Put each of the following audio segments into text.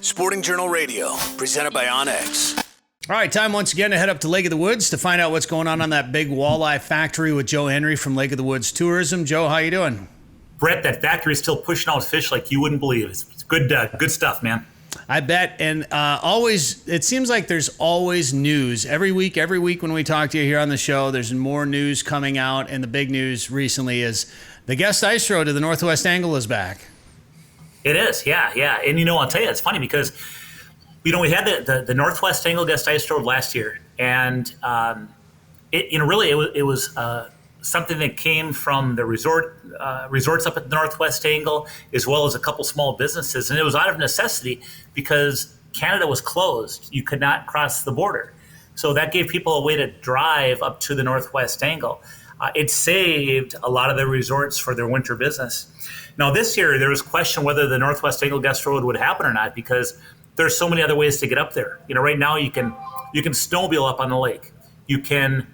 Sporting Journal Radio, presented by Onyx. All right, time once again to head up to Lake of the Woods to find out what's going on that big walleye factory with Joe Henry from Lake of the Woods Tourism. Joe, how you doing? Brett, that factory is still pushing out fish like you wouldn't believe. It's good stuff, man. I bet. And always, it seems like there's always news. Every week when we talk to you here on the show, there's more news coming out. And the big news recently is the Guest Ice Road to the Northwest Angle is back. It is, yeah. And, I'll tell you, it's funny because, we had the Northwest Angle Guest Ice Road last year. And, it was something that came from the resorts up at the Northwest Angle, as well as a couple small businesses. And it was out of necessity because Canada was closed. You could not cross the border. So that gave people a way to drive up to the Northwest Angle. It saved a lot of the resorts for their winter business. Now, this year, there was question whether the Northwest Angle Guest Road would happen or not because there's so many other ways to get up there. Right now, you can snowmobile up on the lake. You can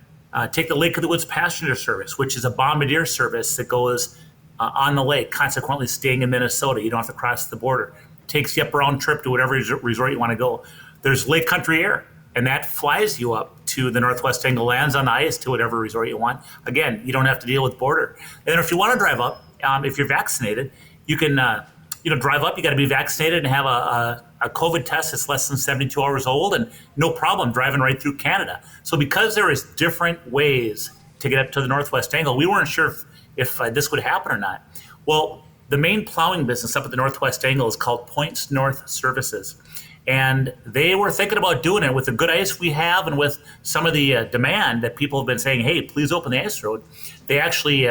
take the Lake of the Woods passenger service, which is a bombardier service that goes on the lake, consequently staying in Minnesota. You don't have to cross the border. Takes you up a round trip to whatever resort you want to go. There's Lake Country Air, and that flies you up to the Northwest Angle, lands on the ice to whatever resort you want. Again, you don't have to deal with border. And then if you want to drive up, if you're vaccinated, you can drive up. You got to be vaccinated and have a COVID test that's less than 72 hours old, and no problem driving right through Canada. So because there is different ways to get up to the Northwest Angle, we weren't sure if this would happen or not. Well, the main plowing business up at the Northwest Angle is called Points North Services. And they were thinking about doing it with the good ice we have and with some of the demand that people have been saying, hey, please open the ice road. They actually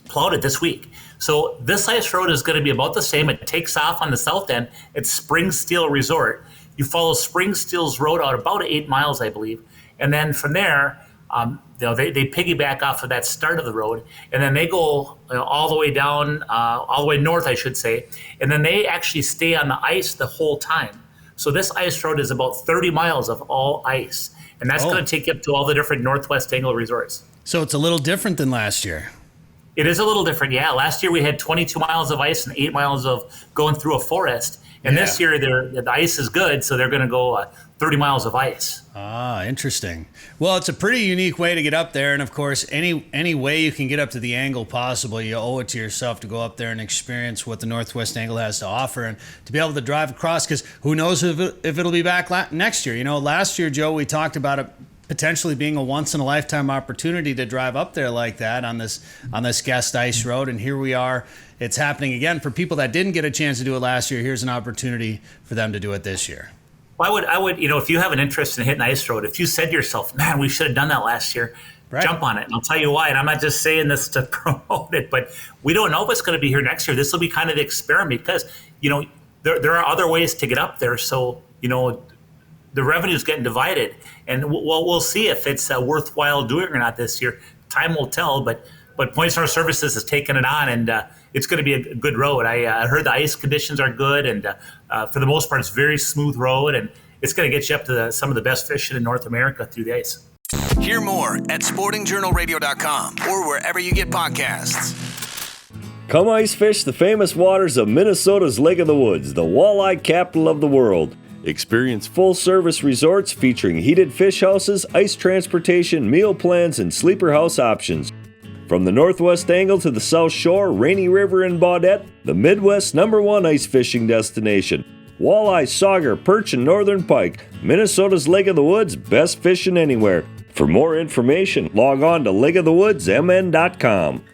plowed it this week. So this ice road is going to be about the same. It takes off on the south end at Spring Steel Resort. You follow Spring Steel's road out about 8 miles, I believe. And then from there, they piggyback off of that start of the road. And then they go all the way down, all the way north, I should say. And then they actually stay on the ice the whole time. So this ice road is about 30 miles of all ice. And that's going to take you up to all the different Northwest Angle resorts. So it's a little different than last year. It is a little different, yeah. Last year we had 22 miles of ice and 8 miles of going through a forest. And this year the ice is good, so they're going to go 30 miles of ice. Ah, interesting. Well, it's a pretty unique way to get up there. And, of course, any way you can get up to the angle possible, you owe it to yourself to go up there and experience what the Northwest Angle has to offer and to be able to drive across, because who knows if it'll be back next year. Last year, Joe, we talked about it potentially being a once-in-a-lifetime opportunity to drive up there like that on this Guest Ice Road. And here we are. It's happening again. For people that didn't get a chance to do it last year, here's an opportunity for them to do it this year. Well, I would, if you have an interest in hitting ice road, if you said to yourself, man, we should have done that last year, right, jump on it. And I'll tell you why. And I'm not just saying this to promote it, but we don't know what's going to be here next year. This will be kind of the experiment because, there are other ways to get up there. So, the revenue is getting divided, and we'll see if it's worthwhile doing or not this year. Time will tell, but Points North Services has taken it on, and it's going to be a good road. I heard the ice conditions are good, and for the most part, it's very smooth road, and it's going to get you up to some of the best fishing in North America through the ice. Hear more at sportingjournalradio.com or wherever you get podcasts. Come ice fish the famous waters of Minnesota's Lake of the Woods, the walleye capital of the world. Experience full-service resorts featuring heated fish houses, ice transportation, meal plans, and sleeper house options. From the Northwest Angle to the South Shore, Rainy River, and Baudette, the Midwest's #1 ice fishing destination. Walleye, sauger, perch, and northern pike. Minnesota's Lake of the Woods, best fishing anywhere. For more information, log on to lakeofthewoodsmn.com.